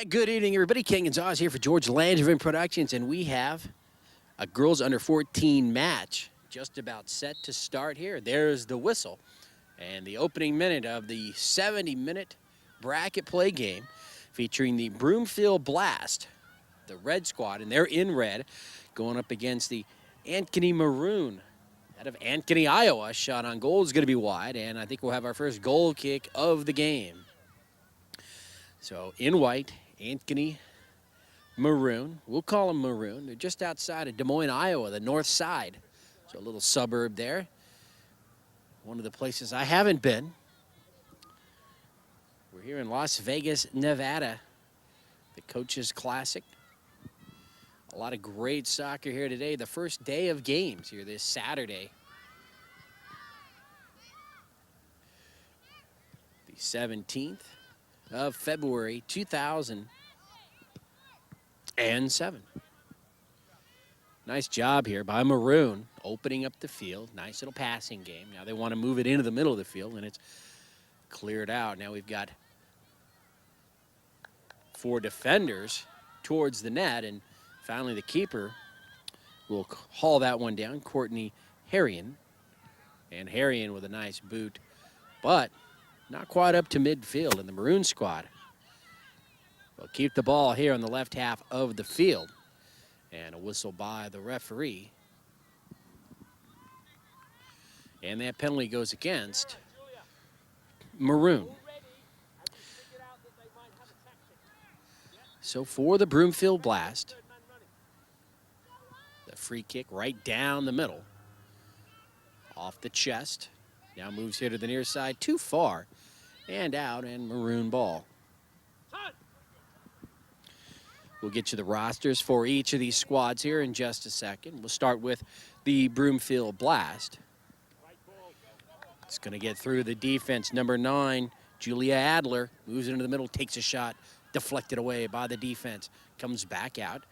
Good evening, everybody. Ken Gonzalez here for George Langevin Productions, and we have a girls under 14 match just about set to start here. There's the whistle and the opening minute of the 70-minute bracket play game featuring the Bloomfield Blast, the red squad, and they're in red, going up against the Ankeny Maroon out of Ankeny, Iowa. Shot on goal is going to be wide, and I think we'll have our first goal kick of the game. So in white, Ankeny Maroon. We'll call them Maroon. They're just outside of Des Moines, Iowa, the north side. So a little suburb there. One of the places I haven't been. We're here in Las Vegas, Nevada, the Coaches Classic. A lot of great soccer here today. The first day of games here this Saturday. The 17th of February, 2007. Nice job here by Maroon, opening up the field. Nice little passing game. Now they want to move it into the middle of the field, and it's cleared out. Now we've got 4 defenders towards the net, and finally the keeper will haul that one down, Courtney Harrion. And Harrion with a nice boot, but not quite up to midfield in the Maroon squad. We'll keep the ball here on the left half of the field. And a whistle by the referee. And that penalty goes against Maroon. So for the Bloomfield Blast, the free kick right down the middle. Off the chest. Now moves here to the near side, too far. And out, and Maroon ball. We'll get you the rosters for each of these squads here in just a second. We'll start with the Bloomfield Blast. It's going to get through the defense. Number 9, Julia Adler, moves into the middle, takes a shot, deflected away by the defense. Comes back out.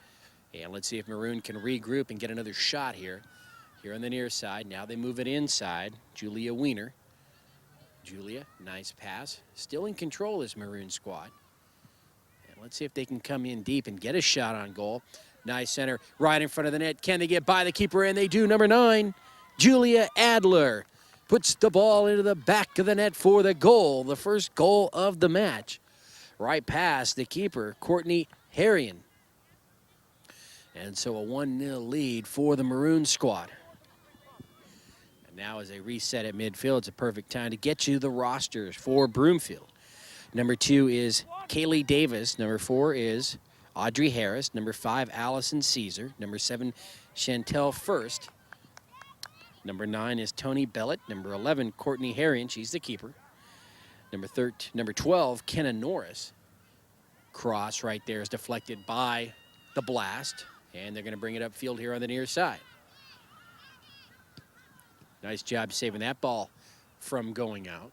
And let's see if Maroon can regroup and get another shot here. Here on the near side. Now they move it inside. Julia Wiener. Julia, nice pass. Still in control, this Maroon squad. And let's see if they can come in deep and get a shot on goal. Nice center right in front of the net. Can they get by the keeper? And they do. Number 9, Julia Adler puts the ball into the back of the net for the goal. The first goal of the match. Right past the keeper, Courtney Harrion. And so a 1-0 lead for the Maroon squad. Now as they reset at midfield, it's a perfect time to get you the rosters for Bloomfield. Number 2 is Kaylee Davis. Number 4 is Audrey Harris. Number 5, Allison Caesar. Number 7, Chantel First. Number 9 is Tony Bellett. Number 11, Courtney Harrion. She's the keeper. Number 12, Kenna Norris. Cross right there is deflected by the Blast. And they're going to bring it upfield here on the near side. Nice job saving that ball from going out.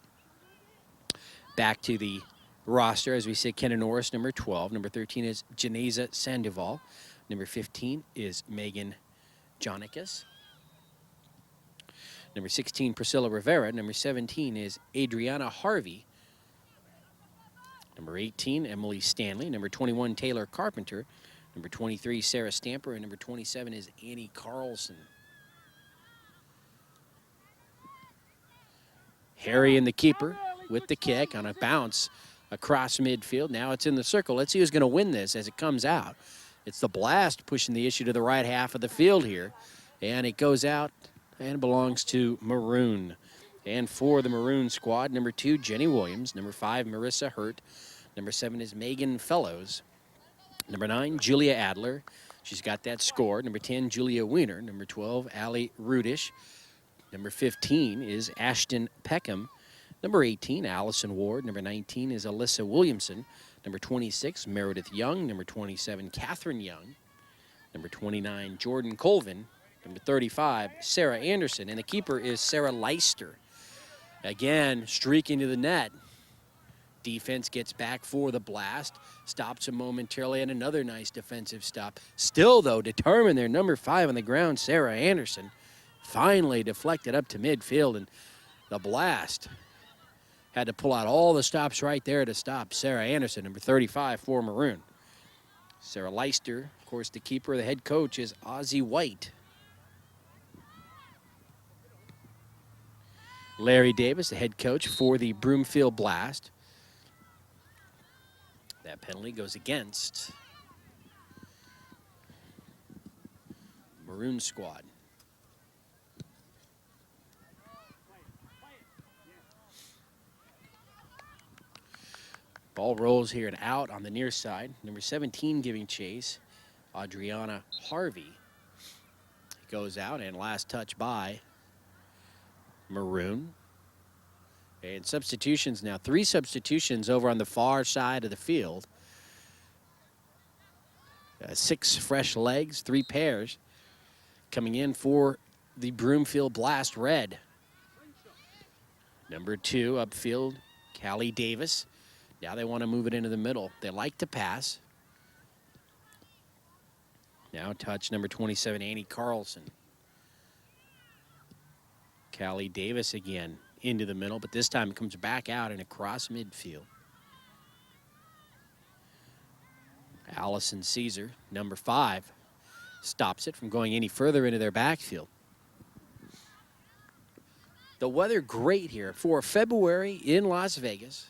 Back to the roster, as we said, Kenna Norris, number 12. Number 13 is Janeza Sandoval. Number 15 is Megan Jonicus. Number 16, Priscilla Rivera. Number 17 is Adriana Harvey. Number 18, Emily Stanley. Number 21, Taylor Carpenter. Number 23, Sarah Stamper. And number 27 is Annie Carlson. Harry and the keeper with the kick on a bounce across midfield. Now it's in the circle. Let's see who's going to win this as it comes out. It's the Blast pushing the issue to the right half of the field here. And it goes out and belongs to Maroon. And for the Maroon squad, number 2, Jenny Williams. Number 5, Marissa Hurt. Number 7 is Megan Fellows. Number 9, Julia Adler. She's got that score. Number 10, Julia Wiener. Number 12, Allie Rudish. Number 15 is Ashton Peckham. Number 18, Allison Ward. Number 19 is Alyssa Williamson. Number 26, Meredith Young. Number 27, Catherine Young. Number 29, Jordan Colvin. Number 35, Sarah Anderson. And the keeper is Sarah Leister. Again, streaking to the net. Defense gets back for the Blast. Stops him momentarily, and another nice defensive stop. Still, though, determined their number 5 on the ground, Sarah Anderson. Finally deflected up to midfield, and the Blast Had to pull out all the stops right there to stop Sarah Anderson, number 35 for Maroon. Sarah Leister, of course, the keeper. The head coach is Ozzie White. Larry Davis, the head coach for the Bloomfield Blast. That penalty goes against Maroon squad. Ball rolls here and out on the near side. Number 17 giving chase, Adriana Harvey. Goes out, and last touch by Maroon. And substitutions now. 3 substitutions over on the far side of the field. 6 fresh legs, 3 pairs coming in for the Bloomfield Blast Red. Number 2 upfield, Callie Davis. Now they want to move it into the middle. They like to pass. Now touch number 27, Annie Carlson. Callie Davis again into the middle, but this time it comes back out and across midfield. Allison Caesar, number 5, stops it from going any further into their backfield. The weather great here for February in Las Vegas.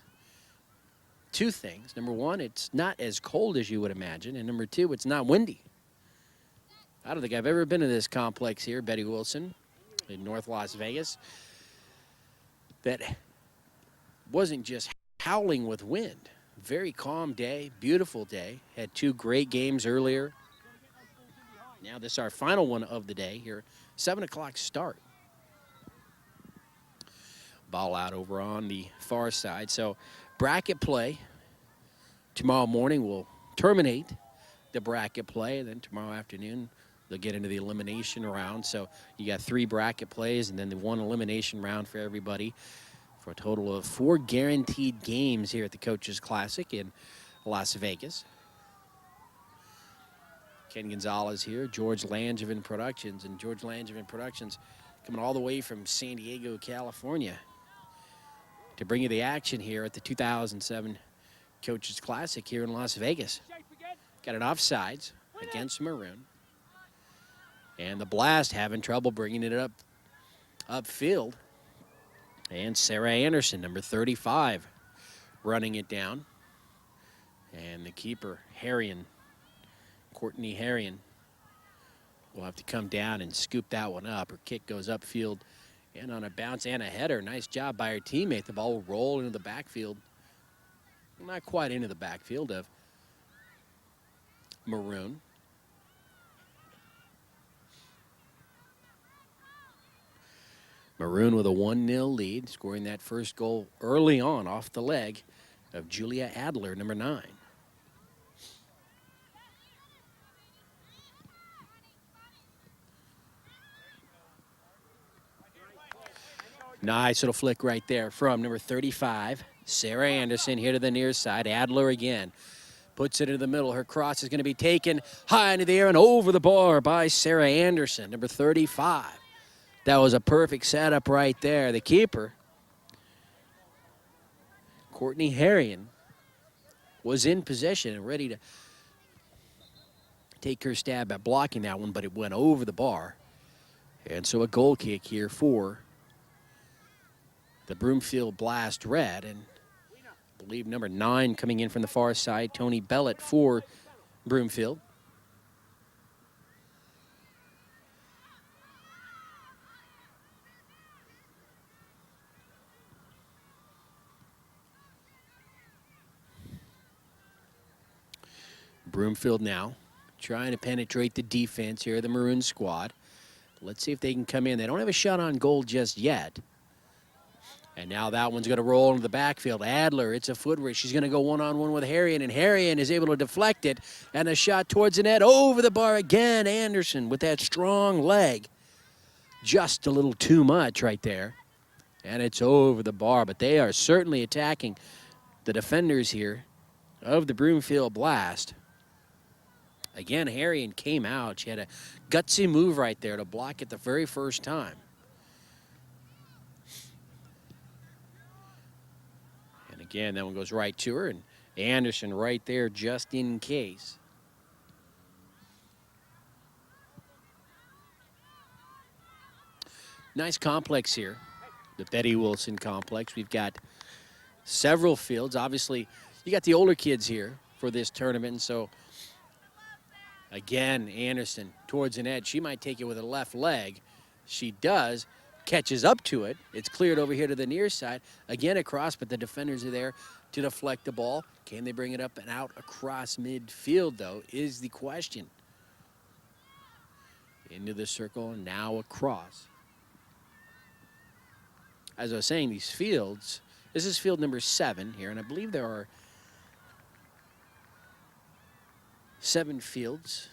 2 things. Number 1, it's not as cold as you would imagine, and number 2, it's not windy. I don't think I've ever been to this complex here, Betty Wilson, in North Las Vegas, that wasn't just howling with wind. Very calm day, beautiful day. Had 2 great games earlier. Now this is our final one of the day here. 7 o'clock start. Ball out over on the far side. So bracket play tomorrow morning will terminate the bracket play, and then tomorrow afternoon they'll get into the elimination round. So you got 3 bracket plays and then the 1 elimination round for everybody, for a total of 4 guaranteed games here at the Coaches Classic in Las Vegas. Ken Gonzalez here, George Langevin Productions, and George Langevin Productions coming all the way from San Diego, California, to bring you the action here at the 2007 Coaches Classic here in Las Vegas. Got an offsides against Maroon. And the Blast having trouble bringing it upfield. And Sarah Anderson, number 35, running it down. And the keeper, Courtney Harrion, will have to come down and scoop that one up. Her kick goes upfield and on a bounce and a header. Nice job by her teammate. The ball will roll into the backfield. Not quite into the backfield of Maroon. Maroon with a 1-0 lead, scoring that first goal early on off the leg of Julia Adler, number 9. Nice little flick right there from number 35, Sarah Anderson, here to the near side. Adler again puts it into the middle. Her cross is going to be taken high into the air and over the bar by Sarah Anderson, number 35. That was a perfect setup right there. The keeper, Courtney Harrion, was in possession and ready to take her stab at blocking that one, but it went over the bar. And so a goal kick here for the Bloomfield Blast Red, and I believe number 9 coming in from the far side, Tony Bellett for Bloomfield. Bloomfield now trying to penetrate the defense here, the Maroon squad. Let's see if they can come in. They don't have a shot on goal just yet. And now that one's going to roll into the backfield. Adler, it's a foot race. She's going to go one-on-one with Harrion, and Harrion is able to deflect it. And a shot towards the net, over the bar again. Anderson with that strong leg. Just a little too much right there. And it's over the bar, but they are certainly attacking the defenders here of the Bloomfield Blast. Again, Harrion came out. She had a gutsy move right there to block it the very first time. Again, that one goes right to her, and Anderson right there just in case. Nice complex here, the Betty Wilson complex. We've got several fields. Obviously, you got the older kids here for this tournament, and so again, Anderson towards an edge. She might take it with her left leg. She does, catches up to it. It's cleared over here to the near side. Again across, but the defenders are there to deflect the ball. Can they bring it up and out across midfield, though, is the question. Into the circle, now across. As I was saying, these fields, this is field number 7 here, and I believe there are 7 fields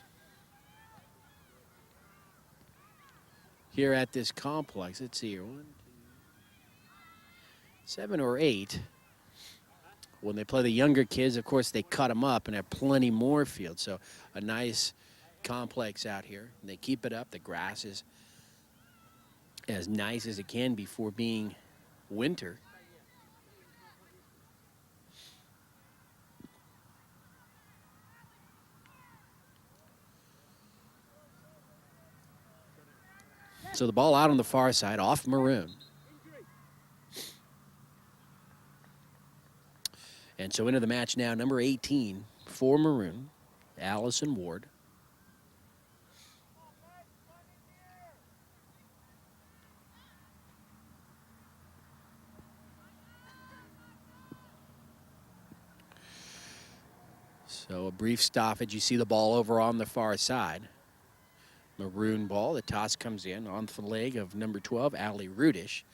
here at this complex. Let's see here, 1, 2, 7 or 8. When they play the younger kids, of course, they cut them up and have plenty more fields. So a nice complex out here. And they keep it up. The grass is as nice as it can be for being winter. So the ball out on the far side, off Maroon. And so into the match now, number 18 for Maroon, Allison Ward. So a brief stoppage. You see the ball over on the far side. Maroon ball. The toss comes in on the leg of number 12, Allie Rudish.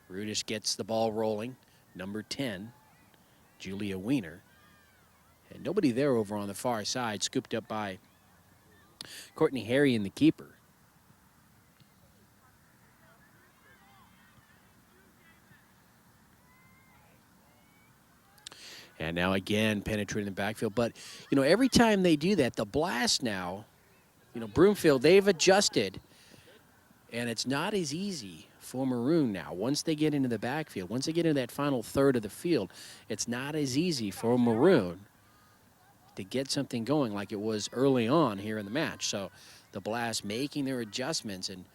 Rudish gets the ball rolling. Number 10, Julia Wiener. And nobody there over on the far side, scooped up by Courtney Harry and the keeper. And now again, penetrating the backfield. But, you know, every time they do that, the blast now, you know, Bloomfield, they've adjusted. And it's not as easy for Maroon now. Once they get into the backfield, once they get into that final third of the field, it's not as easy for Maroon to get something going like it was early on here in the match. So the Blast making their adjustments and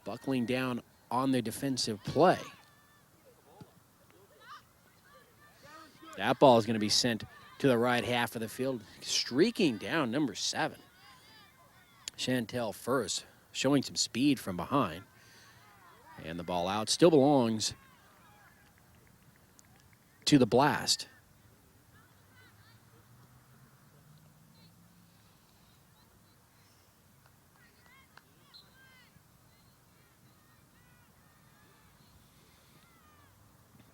buckling down on their defensive play. That ball is going to be sent to the right half of the field, streaking down number 7. Chantel first, showing some speed from behind. And the ball out still belongs to the Blast.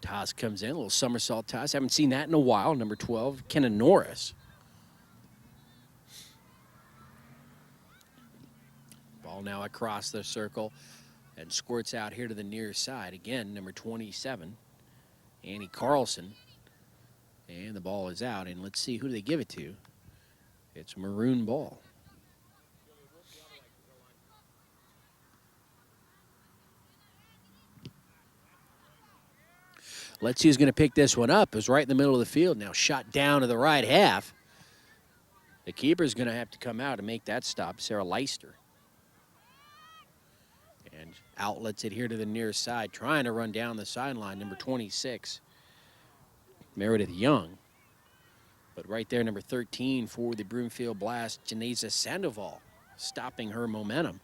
Toss comes in, a little somersault toss. Haven't seen that in a while. Number 12, Kenna Norris. Ball now across the circle and squirts out here to the near side. Again, number 27, Annie Carlson. And the ball is out. And let's see, who do they give it to? It's Maroon ball. Let's see who's going to pick this one up. It was right in the middle of the field. Now shot down to the right half. The keeper's going to have to come out and make that stop, Sarah Leister. And outlets it here to the near side, trying to run down the sideline, number 26, Meredith Young. But right there, number 13 for the Bloomfield Blast, Janeza Sandoval, stopping her momentum.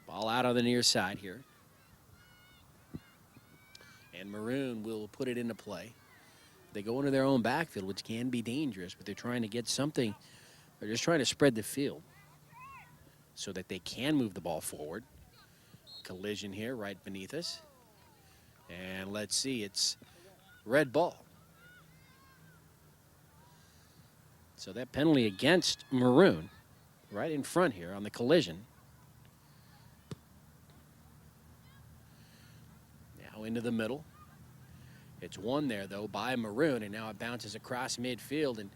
Ball out on the near side here. And Maroon will put it into play. They go into their own backfield, which can be dangerous, but they're trying to get something. They're just trying to spread the field so that they can move the ball forward. Collision here right beneath us. And let's see, it's red ball. So that penalty against Maroon right in front here on the collision. Now into the middle. It's won there, though, by Maroon, and now it bounces across midfield. And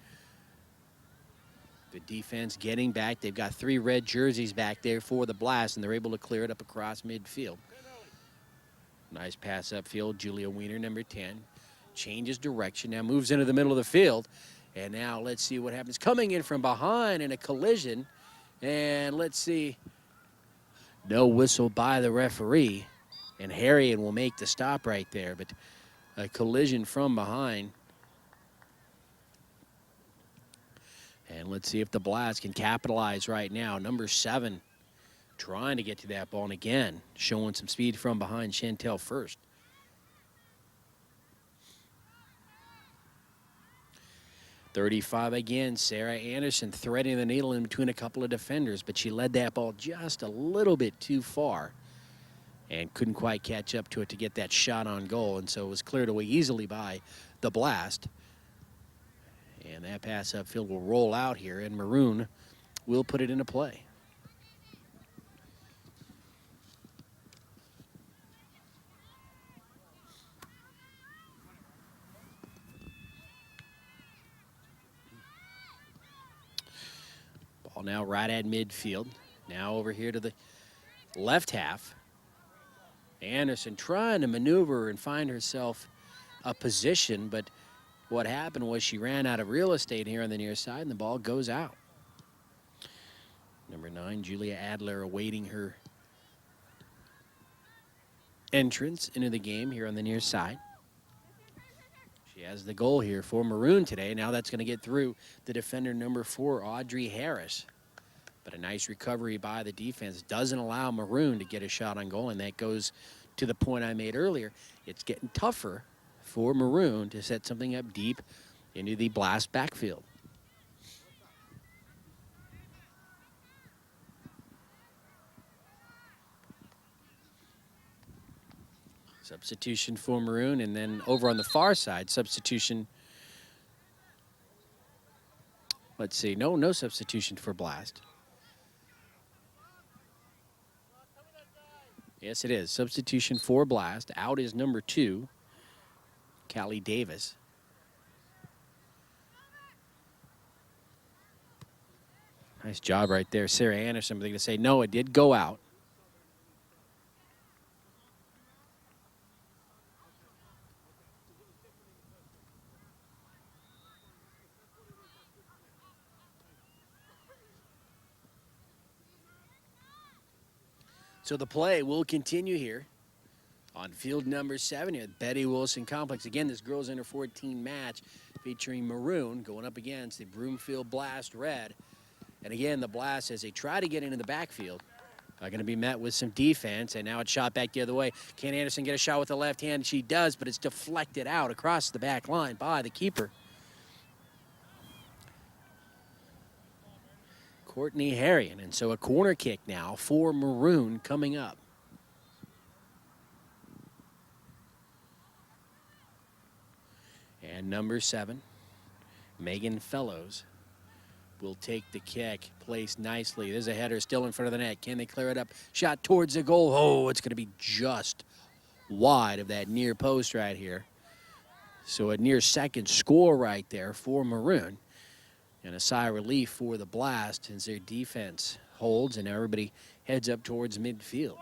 The defense getting back. They've got 3 red jerseys back there for the Blast, and they're able to clear it up across midfield. Nice pass upfield. Julia Weiner, number 10, changes direction, now moves into the middle of the field. And now let's see what happens. Coming in from behind in a collision. And let's see. No whistle by the referee. And Harriet will make the stop right there. But a collision from behind. And let's see if the Blast can capitalize right now. Number 7 trying to get to that ball. And again, showing some speed from behind. Chantel first. 35 again, Sarah Anderson threading the needle in between a couple of defenders, but she led that ball just a little bit too far and couldn't quite catch up to it to get that shot on goal, and so it was cleared away easily by the Blast. And that pass upfield will roll out here, and Maroon will put it into play. Ball now right at midfield. Now over here to the left half. Anderson trying to maneuver and find herself a position, but what happened was she ran out of real estate here on the near side, and the ball goes out. Number 9, Julia Adler, awaiting her entrance into the game here on the near side. She has the goal here for Maroon today. Now that's going to get through the defender, number 4, Audrey Harris. But a nice recovery by the defense doesn't allow Maroon to get a shot on goal, and that goes to the point I made earlier. It's getting tougher for Maroon to set something up deep into the Blast backfield. Substitution for Maroon, and then over on the far side, substitution. Let's see, no substitution for Blast. Yes, it is. Substitution for Blast. Out is number 2, Callie Davis. Nice job right there, Sarah Anderson. They're going to say, no, it did go out. So the play will continue here on field number 7 at Betty Wilson Complex. Again, this girls under 14 match featuring Maroon going up against the Bloomfield Blast Red. And again, the Blast, as they try to get into the backfield, are going to be met with some defense. And now it's shot back the other way. Can Anderson get a shot with the left hand? She does, but it's deflected out across the back line by the keeper. Courtney Harrion. And so a corner kick now for Maroon coming up. And number 7, Megan Fellows, will take the kick, placed nicely. There's a header still in front of the net. Can they clear it up? Shot towards the goal. Oh, it's going to be just wide of that near post right here. So a near second score right there for Maroon. And a sigh of relief for the Blast as their defense holds and everybody heads up towards midfield.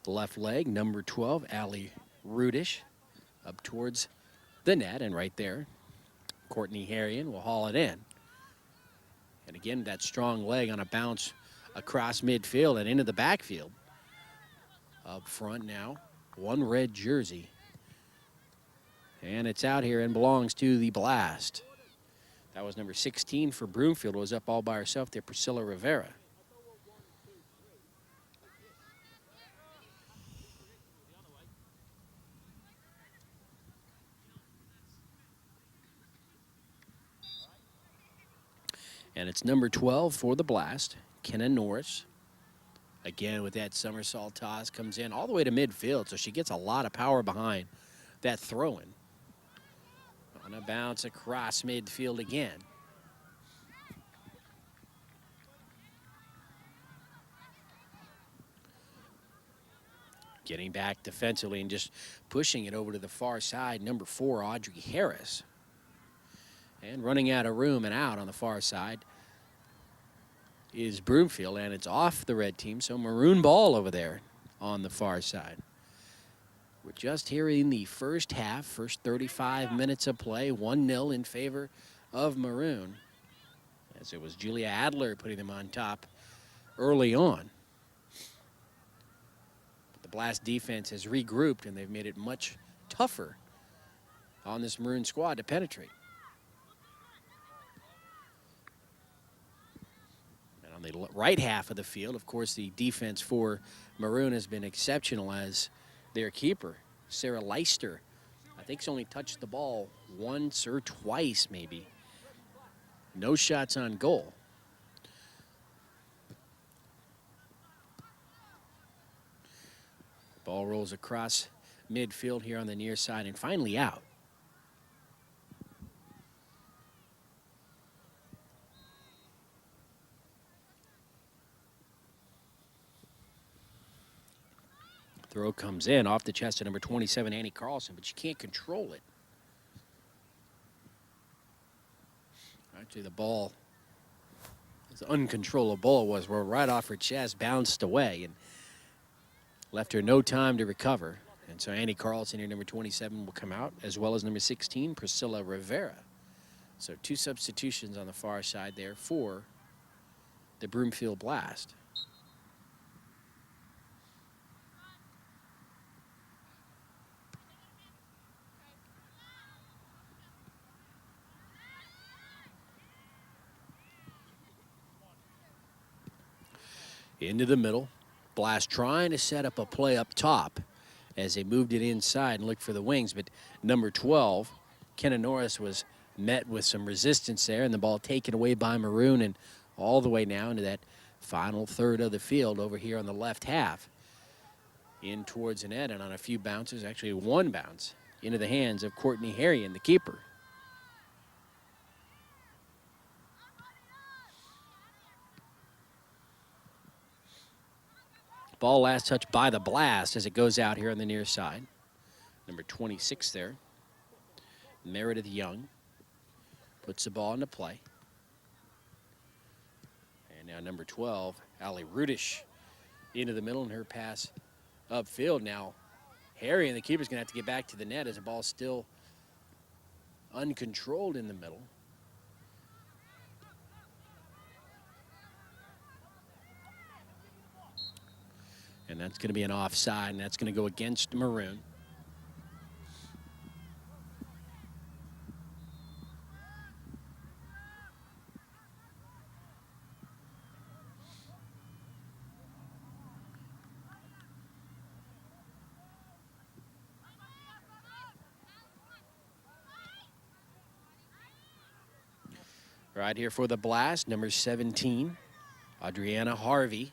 Left leg, number 12, Allie Rudish, up towards the net, and right there, Courtney Harrion will haul it in. And again, that strong leg on a bounce across midfield and into the backfield. Up front now, 1 red jersey. And it's out here and belongs to the Blast. That was number 16 for Bloomfield, was up all by herself there, Priscilla Rivera. And it's number 12 for the Blast, Kenna Norris. Again, with that somersault toss, comes in all the way to midfield, so she gets a lot of power behind that throw-in. On a bounce across midfield again. Getting back defensively and just pushing it over to the far side, number 4, Audrey Harris. And running out of room and out on the far side is Bloomfield, and it's off the red team, so Maroon ball over there on the far side. We're just here in the first half, first 35 minutes of play, 1-0 in favor of Maroon, as it was Julia Adler putting them on top early on. But the Blast defense has regrouped, and they've made it much tougher on this Maroon squad to penetrate. And on the right half of the field, of course, the defense for Maroon has been exceptional, as their keeper, Sarah Leister, I think has only touched the ball once or twice maybe. No shots on goal. Ball rolls across midfield here on the near side and finally out. Throw comes in off the chest of number 27, Annie Carlson, but she can't control it. Actually, the ball, as uncontrollable it was, right off her chest, bounced away and left her no time to recover. And so Annie Carlson here, number 27, will come out, as well as number 16, Priscilla Rivera. So 2 substitutions on the far side there for the Bloomfield Blast. Into the middle. Blast trying to set up a play up top as they moved it inside and looked for the wings, but number 12, Kenna Norris, was met with some resistance there, and the ball taken away by Maroon, and all the way now into that final third of the field over here on the left half. In towards the net, and on a few bounces, actually 1 bounce, into the hands of Courtney Harrion, the keeper. Ball last touched by the Blast as it goes out here on the near side. Number 26 there, Meredith Young, puts the ball into play. And now number 12, Allie Rudish, into the middle, and her pass upfield. Now Harry and the keeper's going to have to get back to the net as the ball's still uncontrolled in the middle. And that's going to be an offside, and that's going to go against Maroon. Right here for the Blast, number 17, Adriana Harvey.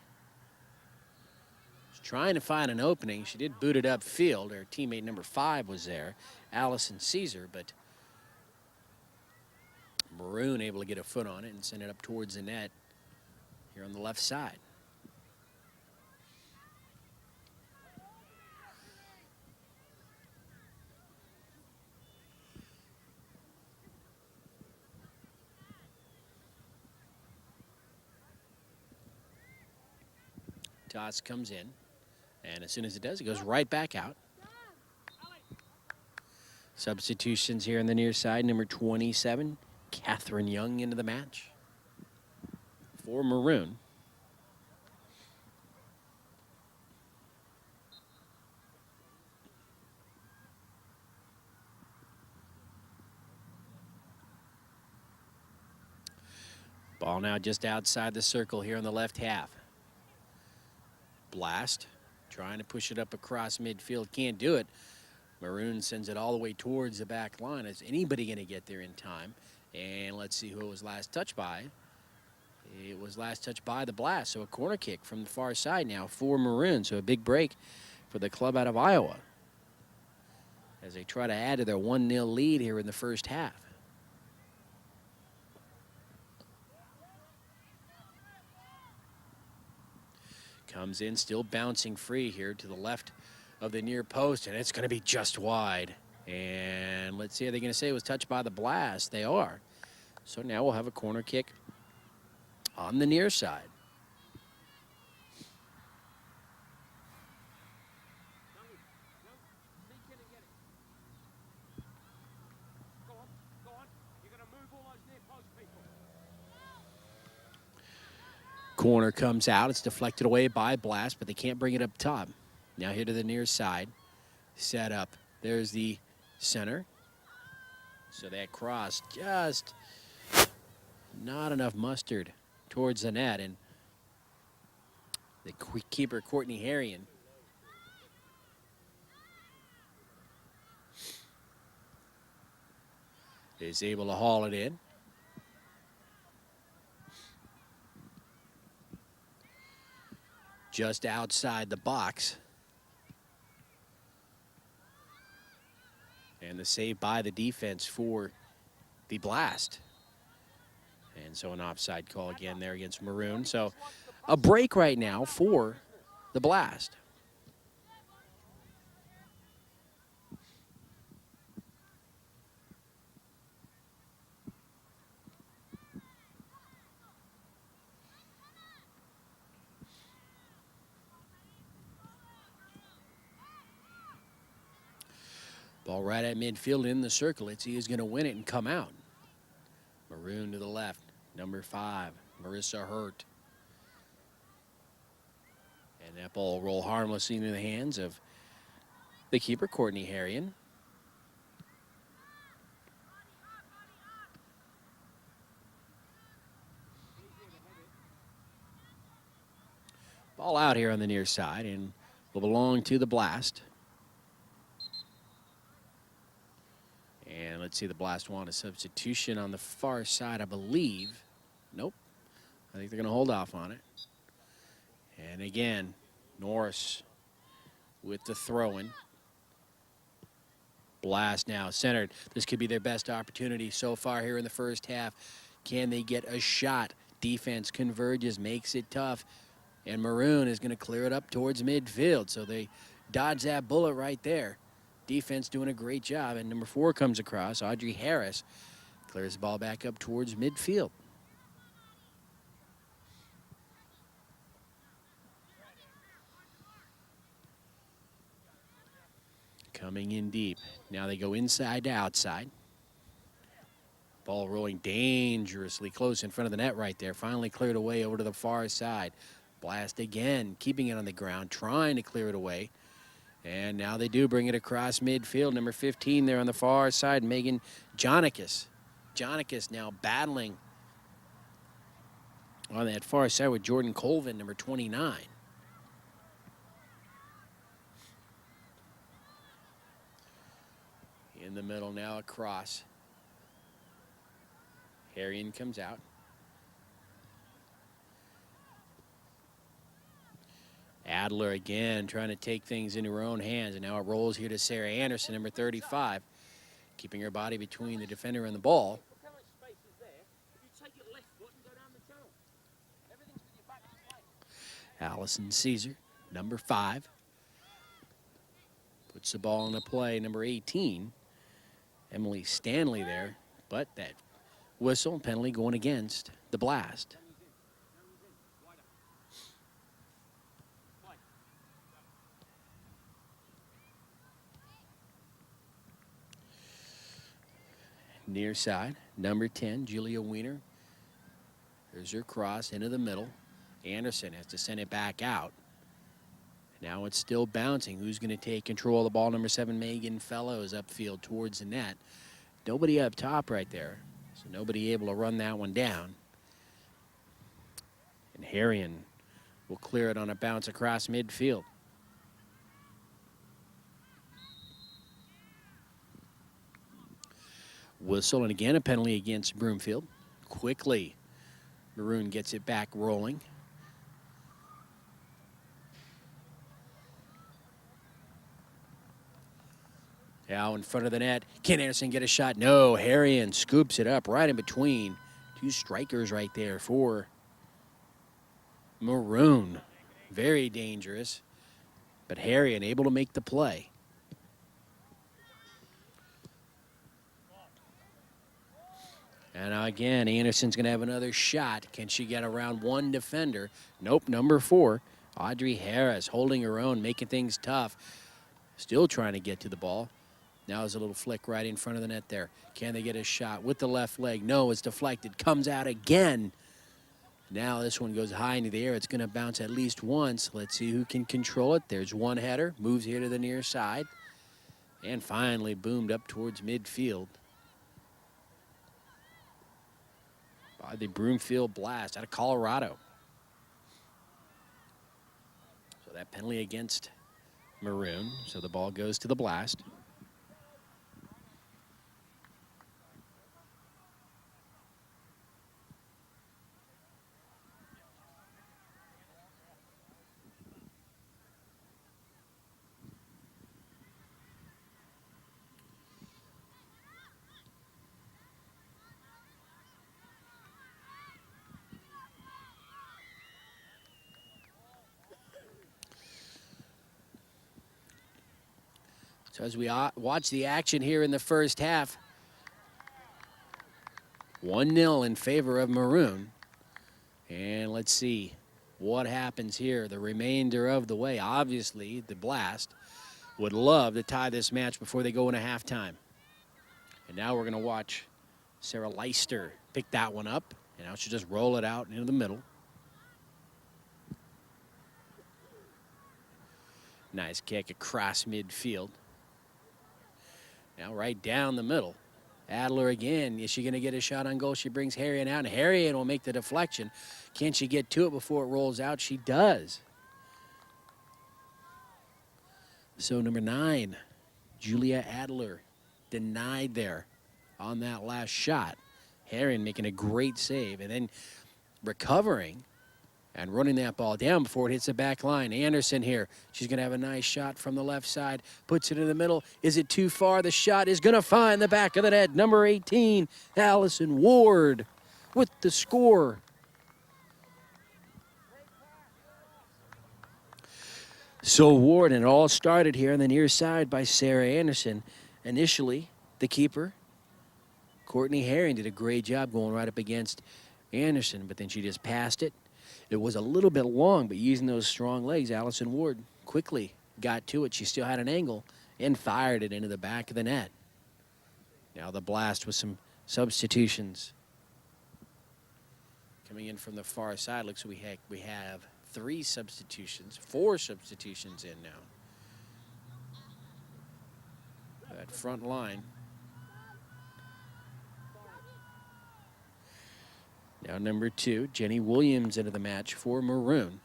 Trying to find an opening. She did boot it upfield. Her teammate number 5 was there, Allison Caesar, but Maroon able to get a foot on it and send it up towards the net here on the left side. Toss comes in. And as soon as it does, it goes right back out. Substitutions here on the near side. Number 27, Catherine Young, into the match for Maroon. Ball now just outside the circle here on the left half. Blast trying to push it up across midfield, can't do it. Maroon sends it all the way towards the back line. Is anybody going to get there in time? And let's see who it was last touched by. It was last touched by the Blast, so a corner kick from the far side now for Maroon. So a big break for the club out of Iowa as they try to add to their 1-0 lead here in the first half. Comes in, still bouncing free here to the left of the near post, and it's going to be just wide. And let's see, are they going to say it was touched by the blast? They are. So now we'll have a corner kick on the near side. Corner comes out. It's deflected away by blast, but they can't bring it up top. Now here to the near side. Set up. There's the center. So that cross just not enough mustard towards the net. And the keeper, Courtney Harrion, is able to haul it in. Just outside the box. And the save by the defense for the blast. And so an offside call again there against Maroon. So a break right now for the blast. Ball right at midfield in the circle. He is going to win it and come out. Maroon to the left. Number 5, Marissa Hurt. And that ball will roll harmlessly into the hands of the keeper, Courtney Harrion. Ball out here on the near side and will belong to the blast. And let's see, the blast want a substitution on the far side, I believe. Nope. I think they're going to hold off on it. And again, Norris with the throw-in. Blast now centered. This could be their best opportunity so far here in the first half. Can they get a shot? Defense converges, makes it tough. And Maroon is going to clear it up towards midfield. So they dodge that bullet right there. Defense doing a great job. And number 4 comes across. Audrey Harris clears the ball back up towards midfield. Coming in deep. Now they go inside to outside. Ball rolling dangerously close in front of the net right there. Finally cleared away over to the far side. Blast again, keeping it on the ground, trying to clear it away. And now they do bring it across midfield. Number 15 there on the far side, Megan Jonikis. Jonikis now battling on that far side with Jordan Colvin, number 29. In the middle now across. Harrion comes out. Adler again trying to take things into her own hands, and now it rolls here to Sarah Anderson, number 35, keeping her body between the defender and the ball. Allison Caesar, number 5, puts the ball into play. Number 18, Emily Stanley there, but that whistle and penalty going against the blast. Near side, number 10, Julia Wiener. There's her cross into the middle. Anderson has to send it back out. Now it's still bouncing. Who's going to take control of the ball? Number 7, Megan Fellows upfield towards the net. Nobody up top right there, so nobody able to run that one down. And Harrion will clear it on a bounce across midfield. Whistle, and again a penalty against Bloomfield. Quickly, Maroon gets it back rolling. Now in front of the net, can Anderson get a shot? No, Harrion scoops it up right in between. 2 strikers right there for Maroon. Very dangerous. But Harry unable to make the play. And now again, Anderson's going to have another shot. Can she get around one defender? Nope, number 4. Audrey Harris holding her own, making things tough. Still trying to get to the ball. Now there's a little flick right in front of the net there. Can they get a shot with the left leg? No, it's deflected. Comes out again. Now this one goes high into the air. It's going to bounce at least once. Let's see who can control it. There's one header. Moves here to the near side. And finally boomed up towards midfield by the Bloomfield Blast out of Colorado. So that penalty against Maroon. So the ball goes to the Blast. So as we watch the action here in the first half, 1-0 in favor of Maroon. And let's see what happens here the remainder of the way. Obviously, the Blast would love to tie this match before they go into halftime. And now we're going to watch Sarah Leister pick that one up. And now she'll just roll it out into the middle. Nice kick across midfield. Now right down the middle. Adler again. Is she going to get a shot on goal? She brings Harrian out, and Harrian will make the deflection. Can she get to it before it rolls out? She does. So number 9, Julia Adler, denied there on that last shot. Harrian making a great save, and then recovering and running that ball down before it hits the back line. Anderson here. She's going to have a nice shot from the left side. Puts it in the middle. Is it too far? The shot is going to find the back of the net. Number 18, Allison Ward with the score. So Ward, and it all started here on the near side by Sarah Anderson. Initially, the keeper, Courtney Herring, did a great job going right up against Anderson, but then she just passed it. It was a little bit long, but using those strong legs, Allison Ward quickly got to it. She still had an angle and fired it into the back of the net. Now the Blast with some substitutions. Coming in from the far side, looks like we have 4 substitutions in now. That front line. Now number 2, Jenny Williams into the match for Maroon.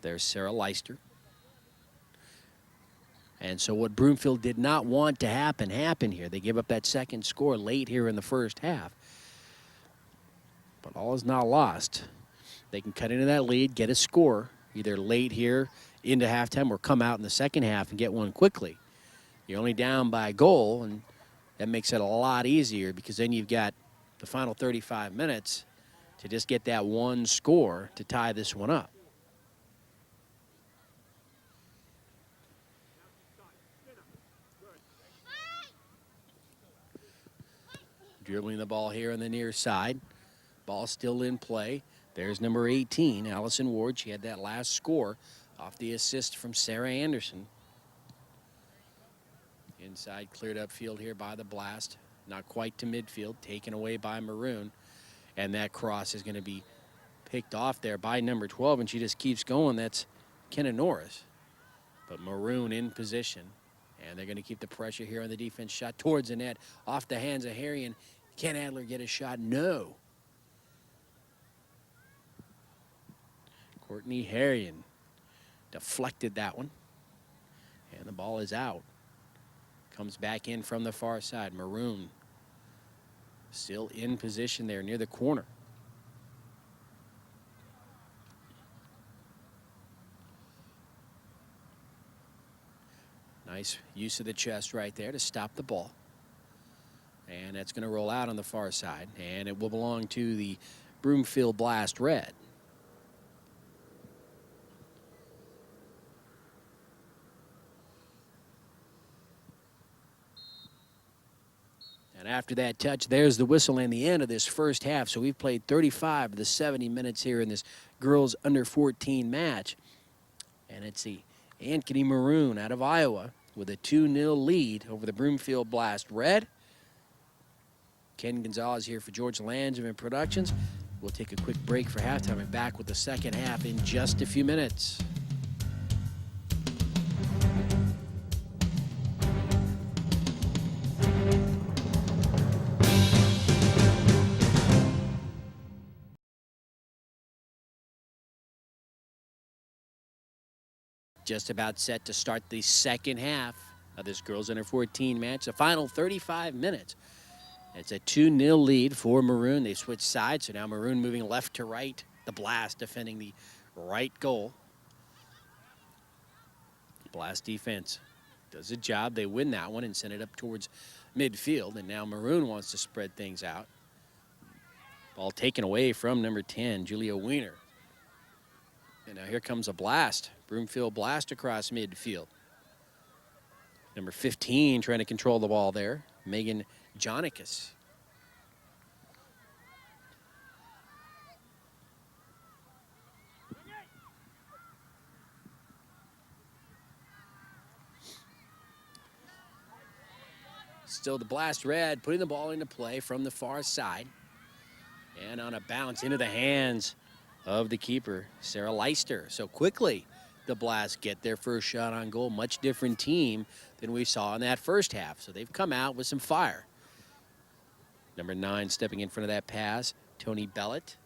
There's Sarah Leister. And so what Bloomfield did not want to happen here. They gave up that second score late here in the first half. But all is not lost. They can cut into that lead, get a score, either late here into halftime or come out in the second half and get one quickly. You're only down by a goal, and that makes it a lot easier because then you've got the final 35 minutes to just get that one score to tie this one up. Dribbling the ball here on the near side. Ball still in play. There's number 18, Allison Ward. She had that last score off the assist from Sarah Anderson. Inside, cleared up field here by the Blast. Not quite to midfield, taken away by Maroon. And that cross is going to be picked off there by number 12, and she just keeps going. That's Kenna Norris. But Maroon in position, and they're going to keep the pressure here on the defense. Shot towards the net, off the hands of Harrian. Can Adler get a shot? No. Courtney Harrian deflected that one, and the ball is out. Comes back in from the far side. Maroon still in position there near the corner. Nice use of the chest right there to stop the ball. And that's going to roll out on the far side. And it will belong to the Bloomfield Blast Red. And after that touch, there's the whistle and the end of this first half. So we've played 35 of the 70 minutes here in this girls under 14 match. And it's the Ankeny Maroon out of Iowa with a 2-0 lead over the Bloomfield Blast Red. Ken Gonzalez here for George Langevin Productions. We'll take a quick break for halftime and back with the second half in just a few minutes. Just about set to start the second half of this girls under 14 match. The final 35 minutes. It's a 2-0 lead for Maroon. They switch sides, so now Maroon moving left to right. The Blast defending the right goal. Blast defense does a job. They win that one and send it up towards midfield. And now Maroon wants to spread things out. Ball taken away from number 10, Julia Wiener. And now here comes a Blast. Bloomfield Blast across midfield. Number 15 trying to control the ball there, Megan Jonicus. Still the Blast Red putting the ball into play from the far side. And on a bounce into the hands of the keeper, Sarah Leister. So quickly the Blast get their first shot on goal. Much different team than we saw in that first half. So they've come out with some fire. Number 9 stepping in front of that pass, Tony Bellett.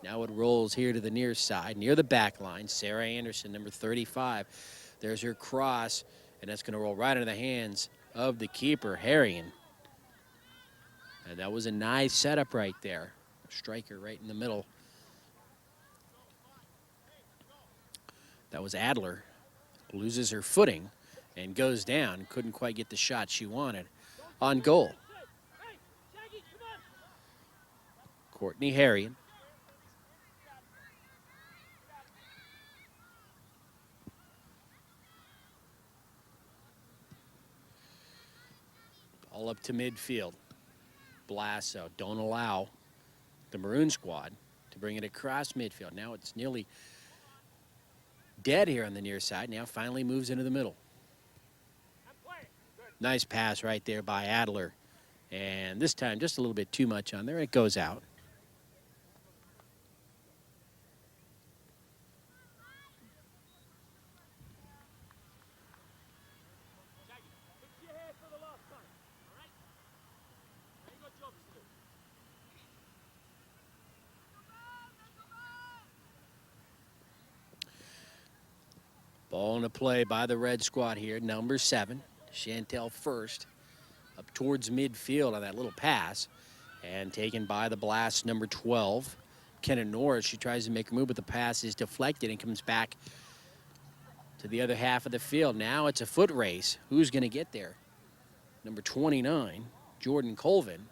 Now it rolls here to the near side, near the back line. Sarah Anderson, number 35. There's her cross, and that's going to roll right into the hands of the keeper, Harrigan. And that was a nice setup right there. Striker right in the middle. That was Adler. Loses her footing and goes down. Couldn't quite get the shot she wanted on goal. Courtney Harrigan. All up to midfield. Blast, so don't allow the Maroon squad to bring it across midfield. Now it's nearly dead here on the near side. Now finally moves into the middle. Nice pass right there by Adler. And this time just a little bit too much on there. It goes out. Ball into play by the red squad here. Number 7, Chantel First, up towards midfield on that little pass. And taken by the Blast, number 12, Kenna Norris. She tries to make a move, but the pass is deflected and comes back to the other half of the field. Now it's a foot race. Who's going to get there? Number 29, Jordan Colvin.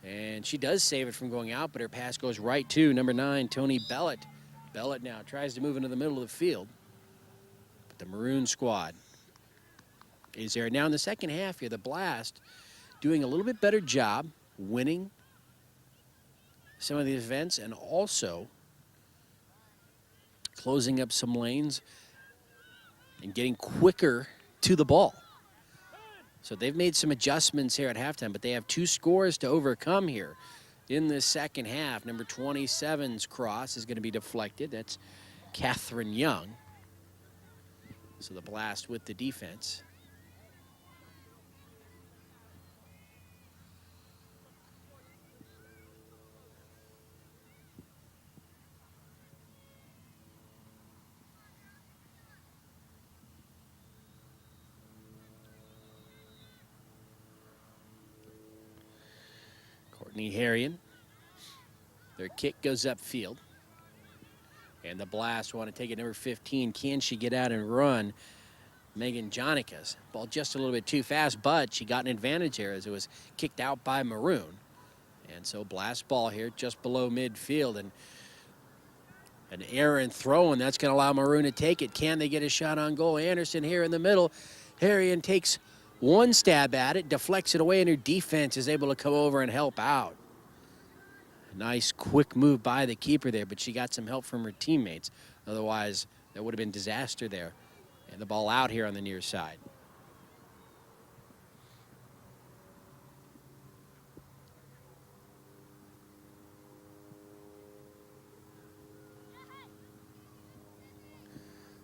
And she does save it from going out, but her pass goes right to number 9, Tony Bellett. Bellett now tries to move into the middle of the field. The Maroon squad is there. Now in the second half here, the Blast doing a little bit better job winning some of these events and also closing up some lanes and getting quicker to the ball. So they've made some adjustments here at halftime, but they have 2 scores to overcome here in the second half. Number 27's cross is going to be deflected. That's Catherine Young. So the Blast with the defense. Courtney Harrigan. Their kick goes upfield. And the Blast want to take it, number 15. Can she get out and run? Megan Jonicas. Ball just a little bit too fast, but she got an advantage there as it was kicked out by Maroon. And so blast ball here just below midfield, and an error in throw, and that's going to allow Maroon to take it. Can they get a shot on goal? Anderson here in the middle. Harrion takes one stab at it, deflects it away, and her defense is able to come over and help out. A nice quick move by the keeper there, but she got some help from her teammates. Otherwise, there would have been disaster there. And the ball out here on the near side.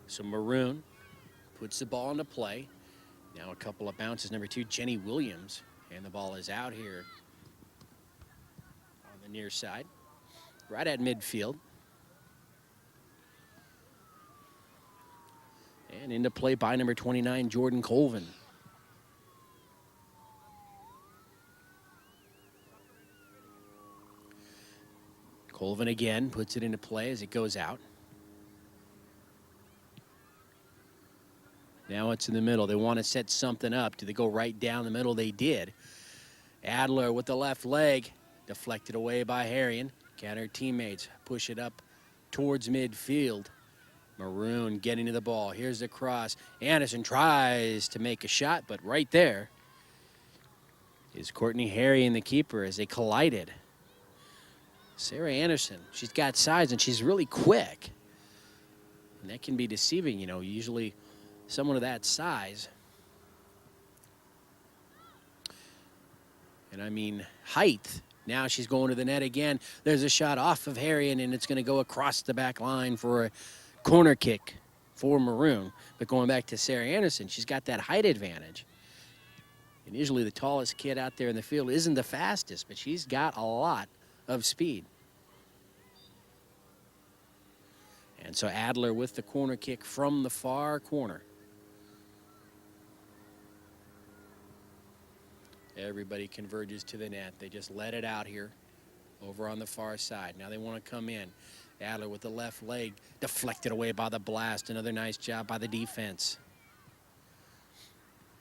So Maroon puts the ball into play. Now a couple of bounces. Number 2, Jenny Williams. And the ball is out here on the near side, right at midfield. And into play by number 29, Jordan Colvin. Colvin again puts it into play as it goes out. Now it's in the middle. They want to set something up. Do they go right down the middle? They did. Adler with the left leg, deflected away by Harrion. Can her teammates push it up towards midfield? Maroon getting to the ball. Here's the cross. Anderson tries to make a shot, but right there is Courtney Harrion, the keeper, as they collided. Sarah Anderson, she's got size and she's really quick. And that can be deceiving, you know, usually someone of that size. And I mean height. Now she's going to the net again. There's a shot off of Harrion, and it's going to go across the back line for a corner kick for Maroon. But going back to Sarah Anderson, she's got that height advantage. And usually the tallest kid out there in the field isn't the fastest, but she's got a lot of speed. And so Adler with the corner kick from the far corner. Everybody converges to the net. They just let it out here over on the far side. Now they want to come in. Adler with the left leg, deflected away by the blast. Another nice job by the defense.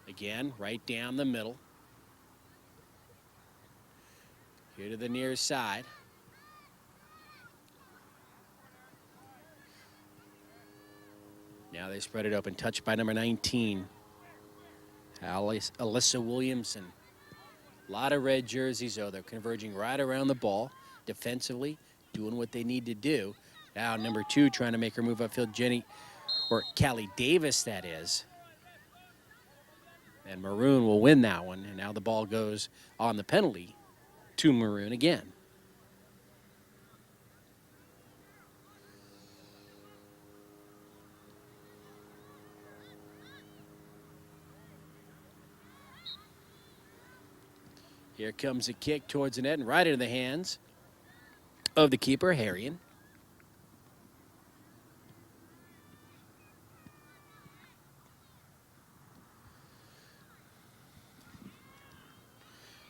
Again, right down the middle. Here to the near side. Now they spread it open. Touched by number 19, Alyssa Williamson. A lot of red jerseys, though. They're converging right around the ball defensively, doing what they need to do. Now number 2 trying to make her move upfield, Callie Davis, that is. And Maroon will win that one. And now the ball goes on the penalty to Maroon again. Here comes a kick towards the net and right into the hands of the keeper, Harrion.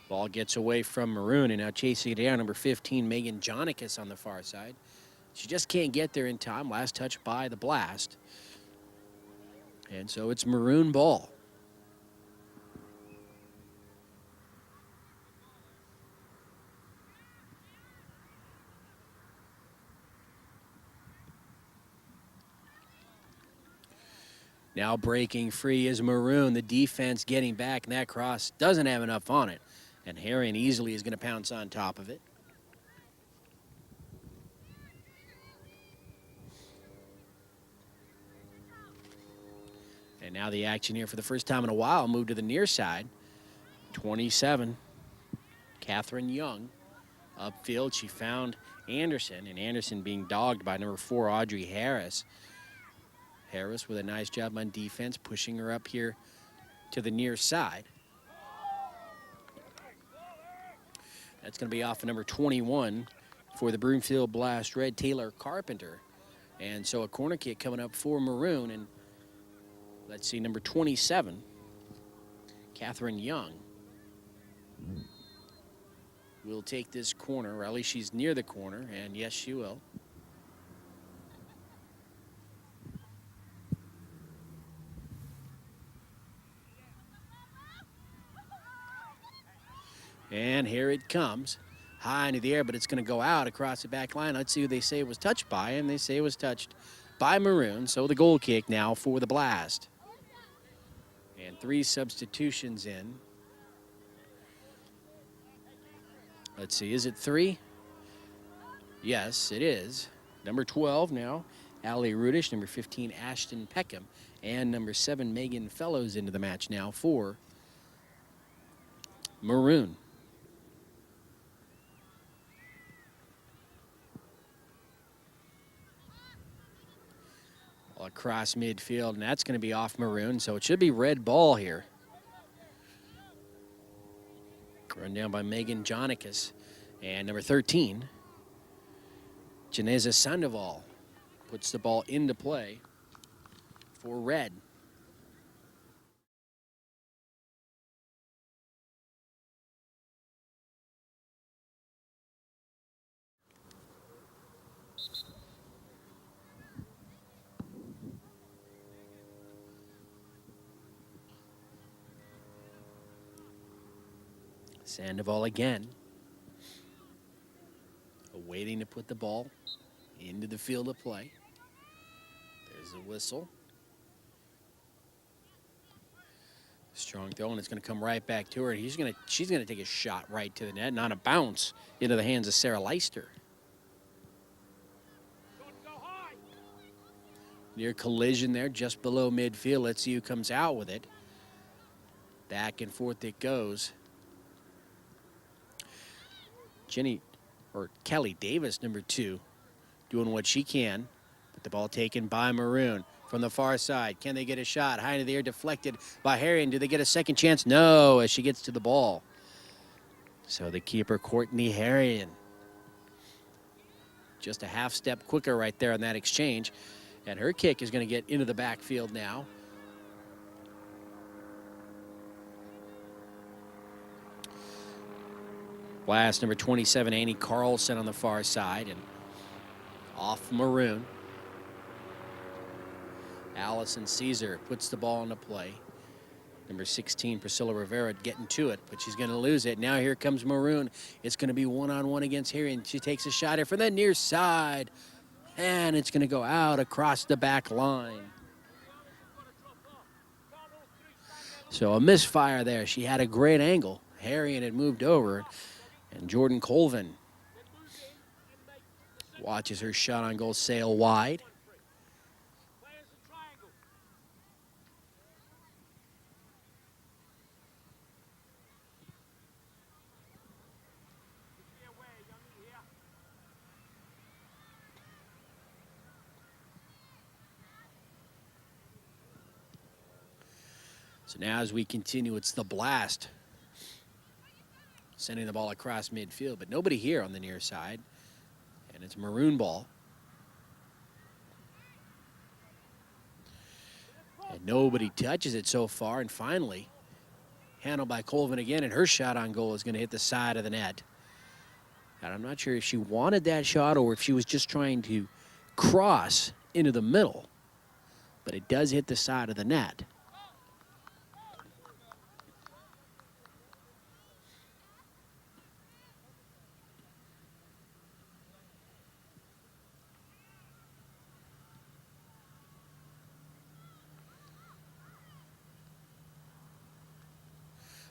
Ball gets away from Maroon, and now chasing it down, number 15, Megan Jonicas on the far side. She just can't get there in time. Last touch by the blast. And so it's Maroon ball. Now breaking free is Maroon. The defense getting back, and that cross doesn't have enough on it. And Harrion easily is going to pounce on top of it. And now the action here for the first time in a while. Moved to the near side. 27, Catherine Young. Upfield, she found Anderson, and Anderson being dogged by number 4, Audrey Harris. Harris with a nice job on defense, pushing her up here to the near side. That's going to be off of number 21 for the Bloomfield Blast Red, Taylor Carpenter. And so a corner kick coming up for Maroon. And let's see, number 27, Catherine Young, will take this corner, or at least she's near the corner, and yes, she will. And here it comes. High into the air, but it's going to go out across the back line. Let's see who they say it was touched by, and they say it was touched by Maroon. So the goal kick now for the Blast. And 3 substitutions in. Let's see, is it 3? Yes, it is. Number 12 now, Allie Rudish. Number 15, Ashton Peckham. And number 7, Megan Fellows into the match now for Maroon. Across midfield, and that's going to be off Maroon, so it should be red ball here. Run down by Megan Jonicus. And number 13, Janeza Sandoval, puts the ball into play for red. Sandoval again, waiting to put the ball into the field of play. There's a whistle. Strong throw, and it's going to come right back to her. She's going to take a shot right to the net, and on a bounce into the hands of Sarah Leister. Near collision there, just below midfield. Let's see who comes out with it. Back and forth it goes. Kelly Davis, number 2, doing what she can. But the ball taken by Maroon from the far side. Can they get a shot? High into the air, deflected by Harrion. Do they get a second chance? No, as she gets to the ball. So the keeper, Courtney Harrion, just a half step quicker right there on that exchange. And her kick is going to get into the backfield now. Blast number 27, Annie Carlson on the far side, and off Maroon. Allison Caesar puts the ball into play. Number 16, Priscilla Rivera, getting to it, but she's going to lose it. Now here comes Maroon. It's going to be one-on-one against here, and she takes a shot here from the near side, and it's going to go out across the back line. So a misfire there. She had a great angle. Harrion had moved over, and Jordan Colvin watches her shot on goal sail wide. So now as we continue, it's the Blast sending the ball across midfield, but nobody here on the near side, and it's Maroon ball. And nobody touches it so far, and finally handled by Colvin again, and her shot on goal is going to hit the side of the net. And I'm not sure if she wanted that shot or if she was just trying to cross into the middle, but it does hit the side of the net.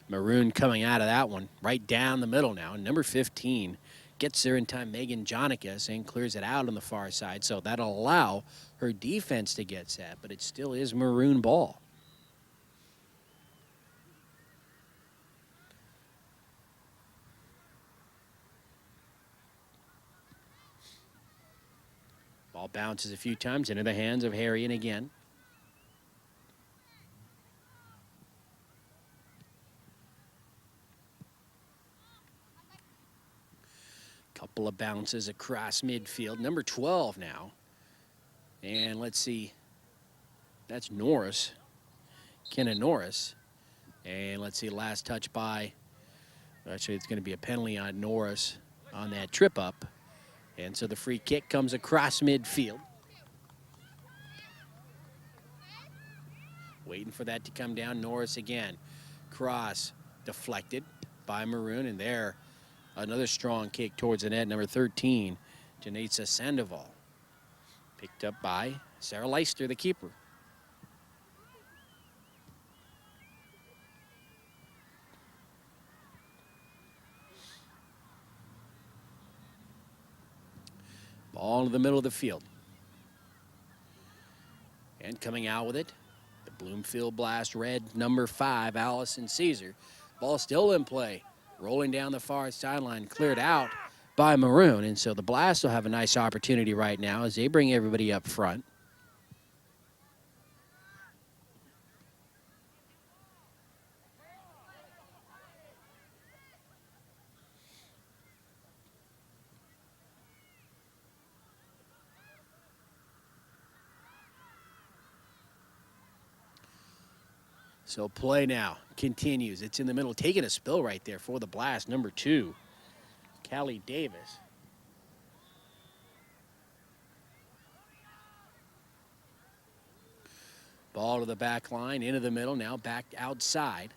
Maroon coming out of that one right down the middle now. Number 15 gets there in time, Megan Jonicus, and clears it out on the far side. So that'll allow her defense to get set, but it still is Maroon ball. Ball bounces a few times into the hands of Harrion again. Couple of bounces across midfield. Number 12 now. And let's see. That's Norris. Kenna Norris. And let's see, last touch by. Actually, it's going to be a penalty on Norris on that trip up. And so the free kick comes across midfield. Waiting for that to come down. Norris again. Cross deflected. by Maroon, and there, another strong kick towards the net, number 13, Janitza Sandoval. Picked up by Sarah Leister, the keeper. Ball into the middle of the field. And coming out with it, the Bloomfield Blast Red, number 5, Allison Caesar. Ball still in play. Rolling down the far sideline, cleared out by Maroon. And so the Blast will have a nice opportunity right now as they bring everybody up front. So play now continues. It's in the middle, taking a spill right there for the Blast, number 2, Callie Davis. Ball to the back line, into the middle, now back outside.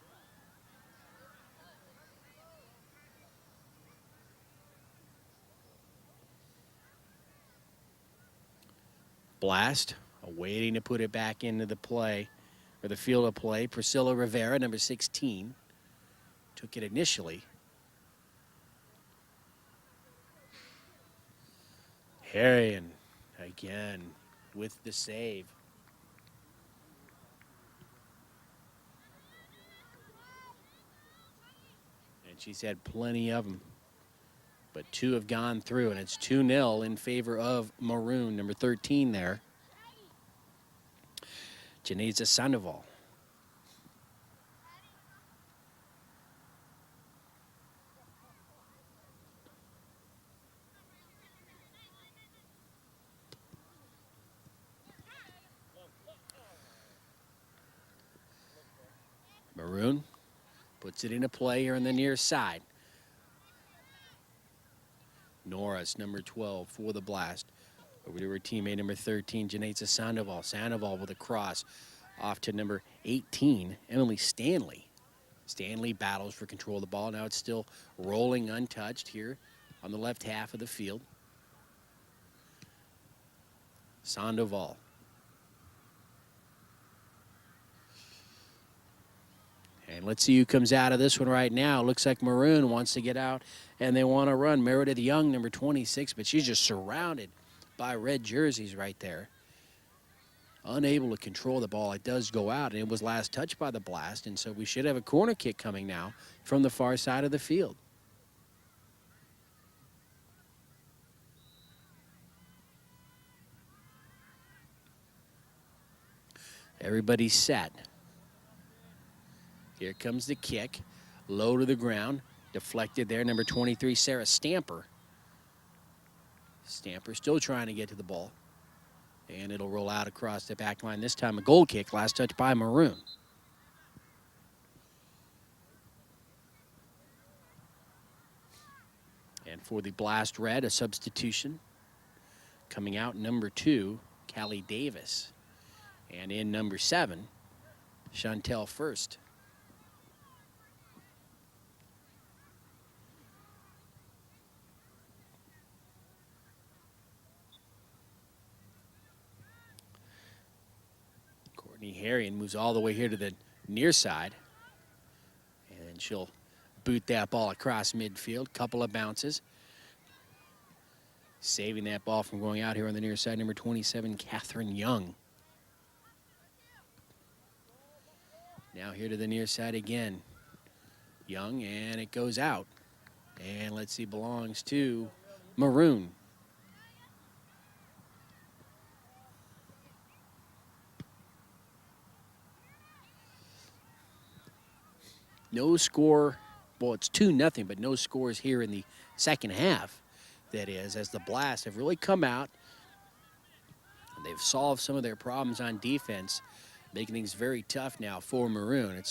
Blast, waiting to put it back into the play, or the field of play. Priscilla Rivera, number 16, took it initially. Harrion again with the save. And she's had plenty of them, but 2 have gone through, and it's 2-0 in favor of Maroon, number 13 there. Janitza Sandoval. Maroon puts it into play here on the near side. Norris, number 12, for the Blast. Over to her teammate, number 13, Janitza Sandoval. Sandoval with a cross off to number 18, Emily Stanley. Stanley battles for control of the ball. Now it's still rolling untouched here on the left half of the field. Sandoval. And let's see who comes out of this one right now. Looks like Maroon wants to get out, and they want to run. Meredith Young, number 26, but she's just surrounded by red jerseys right there. Unable to control the ball. It does go out, and it was last touched by the Blast, and so we should have a corner kick coming now from the far side of the field. Everybody's set. Here comes the kick. Low to the ground. Deflected there. Number 23, Sarah Stamper. Stamper still trying to get to the ball. And it'll roll out across the back line. This time a goal kick. Last touch by Maroon. And for the Blast Red, a substitution. Coming out, number 2, Callie Davis. And in number 7, Chantel First. Harrion moves all the way here to the near side, and she'll boot that ball across midfield. Couple of bounces, saving that ball from going out here on the near side. Number 27, Catherine Young. Now here to the near side again, Young, and it goes out. And let's see, belongs to Maroon. No score, well, it's 2-0, but no scores here in the second half, that is, as the Blast have really come out. They've solved some of their problems on defense, making things very tough now for Maroon.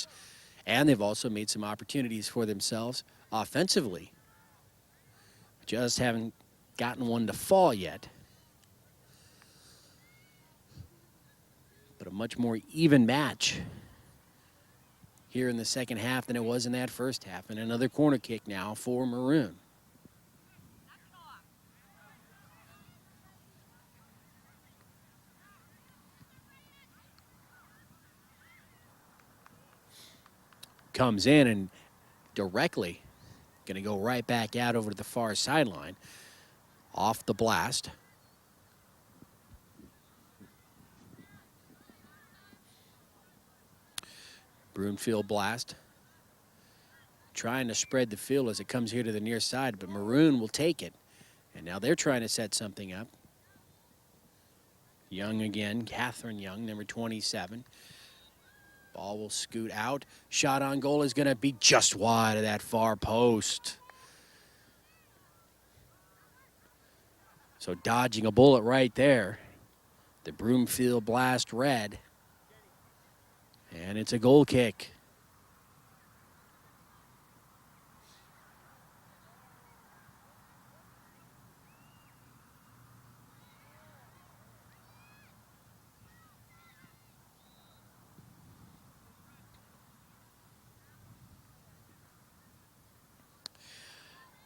And they've also made some opportunities for themselves offensively. Just haven't gotten one to fall yet. But a much more even match here in the second half than it was in that first half. And another corner kick now for Maroon. Comes in and directly going to go right back out over to the far sideline. Off the blast. Bloomfield blast. Trying to spread the field as it comes here to the near side, but Maroon will take it. And now they're trying to set something up. Young again, Catherine Young, number 27. Ball will scoot out. Shot on goal is going to be just wide of that far post. So dodging a bullet right there. The Bloomfield Blast Red. And it's a goal kick.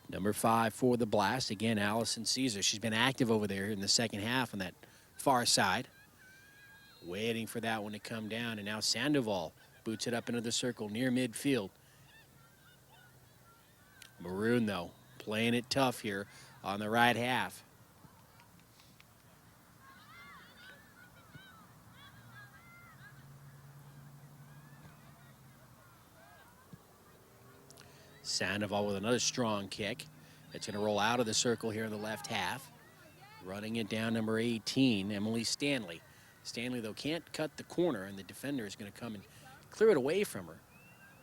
Number 5 for the Blast. Again, Allison Caesar. She's been active over there in the second half on that far side. Waiting for that one to come down. And now Sandoval boots it up into the circle near midfield. Maroon, though, playing it tough here on the right half. Sandoval with another strong kick. It's going to roll out of the circle here in the left half. Running it down, number 18, Emily Stanley. Stanley, though, can't cut the corner, and the defender is going to come and clear it away from her.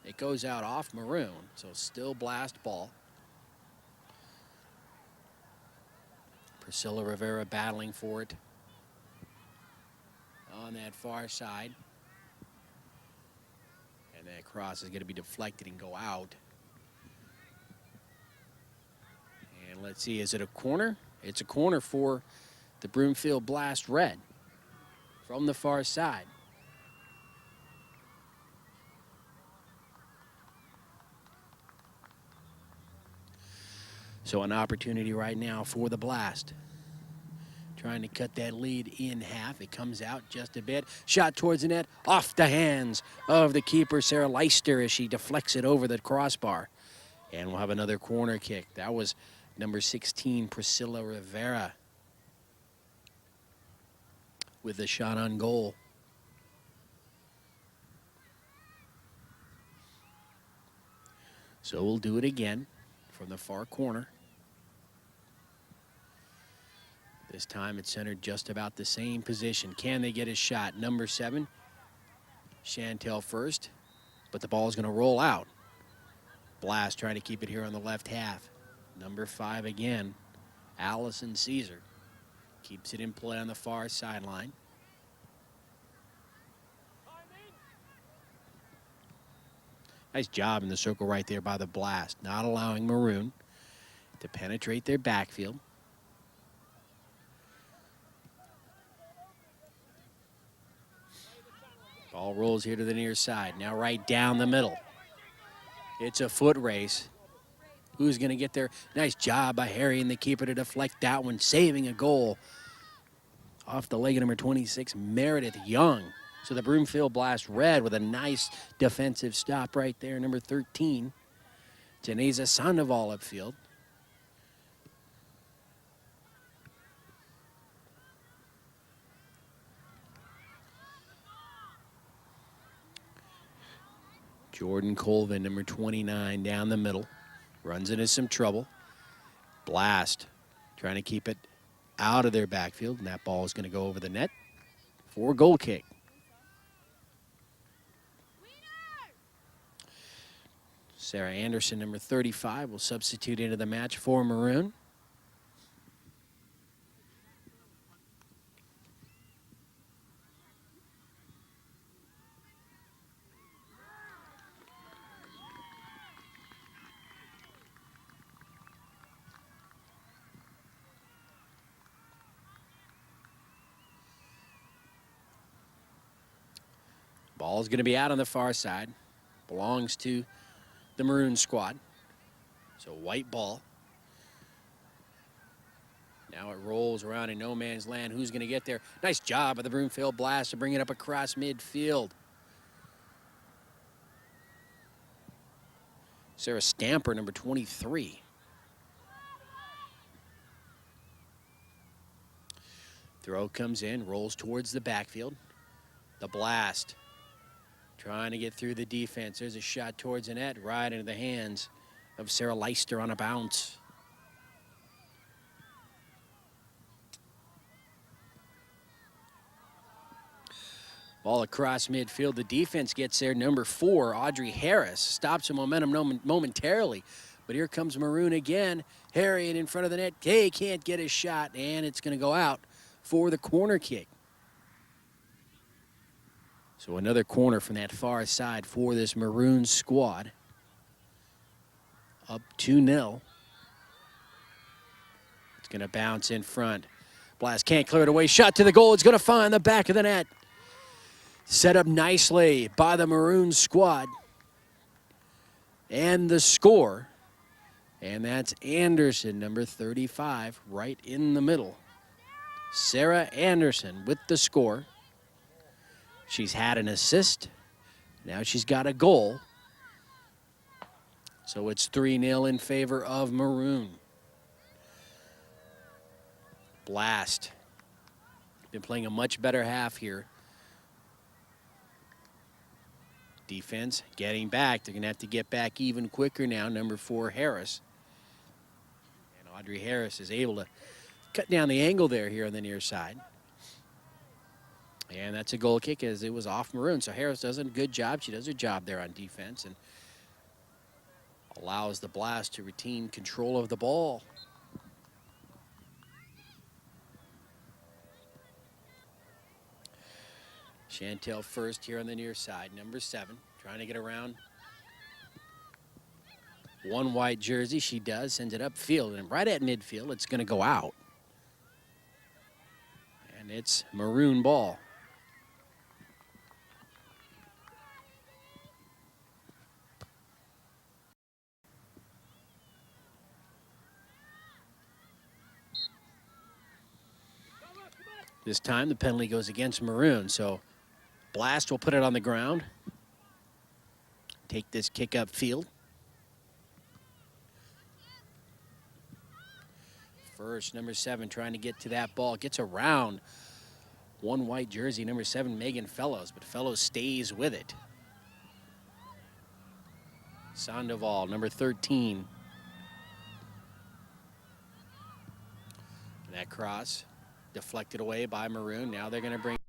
It goes out off Maroon, so still Blast ball. Priscilla Rivera battling for it on that far side. And that cross is going to be deflected and go out. And let's see, is it a corner? It's a corner for the Bloomfield Blast Red from the far side. So an opportunity right now for the Blast. Trying to cut that lead in half. It comes out just a bit. Shot towards the net, off the hands of the keeper, Sarah Leister, as she deflects it over the crossbar. And we'll have another corner kick. That was number 16, Priscilla Rivera, with the shot on goal. So we'll do it again from the far corner. This time it's centered just about the same position. Can they get a shot? Number 7, Chantel first, but the ball is going to roll out. Blast trying to keep it here on the left half. Number 5 again, Allison Caesar. Keeps it in play on the far sideline. Nice job in the circle right there by the Blast, not allowing Maroon to penetrate their backfield. Ball rolls here to the near side, now right down the middle. It's a foot race. Who's going to get there? Nice job by Harry and the keeper to deflect that one, saving a goal off the leg of number 26, Meredith Young. So the Bloomfield Blast Red with a nice defensive stop right there. Number 13, Janeza Sandoval upfield. Jordan Colvin, number 29, down the middle. Runs into some trouble. Blast trying to keep it out of their backfield, and that ball is going to go over the net for a goal kick. Sarah Anderson, number 35, will substitute into the match for Maroon. Ball's going to be out on the far side. belongs to the Maroon squad. So white ball. Now it rolls around in no man's land. Who's going to get there? Nice job by the Bloomfield Blast to bring it up across midfield. Sarah Stamper, number 23. Throw comes in, rolls towards the backfield. The Blast trying to get through the defense. There's a shot towards the net, right into the hands of Sarah Leister on a bounce. Ball across midfield. The defense gets there. Number 4, Audrey Harris, stops the momentum momentarily. But here comes Maroon again. Harriet in front of the net. Kay can't get a shot, and it's going to go out for the corner kick. So another corner from that far side for this Maroon squad. Up 2-0. It's going to bounce in front. Blast can't clear it away. Shot to the goal. It's going to find the back of the net. Set up nicely by the Maroon squad. And the score. And that's Anderson, number 35, right in the middle. Sarah Anderson with the score. She's had an assist. Now she's got a goal. So it's 3-0 in favor of Maroon. Blast. Been playing a much better half here. Defense getting back. They're going to have to get back even quicker now. Number 4, Harris. And Audrey Harris is able to cut down the angle there here on the near side. And that's a goal kick as it was off Maroon. So Harris does a good job. She does her job there on defense and allows the Blast to retain control of the ball. Chantel first here on the near side, number 7, trying to get around. One white jersey, she does, sends it upfield, and right at midfield, it's going to go out. And it's Maroon ball. This time, the penalty goes against Maroon, so Blast will put it on the ground. Take this kick upfield. First, number 7 trying to get to that ball. Gets around one white jersey, number 7, Megan Fellows, but Fellows stays with it. Sandoval, number 13. And that cross deflected away by Maroon. Now they're going to bring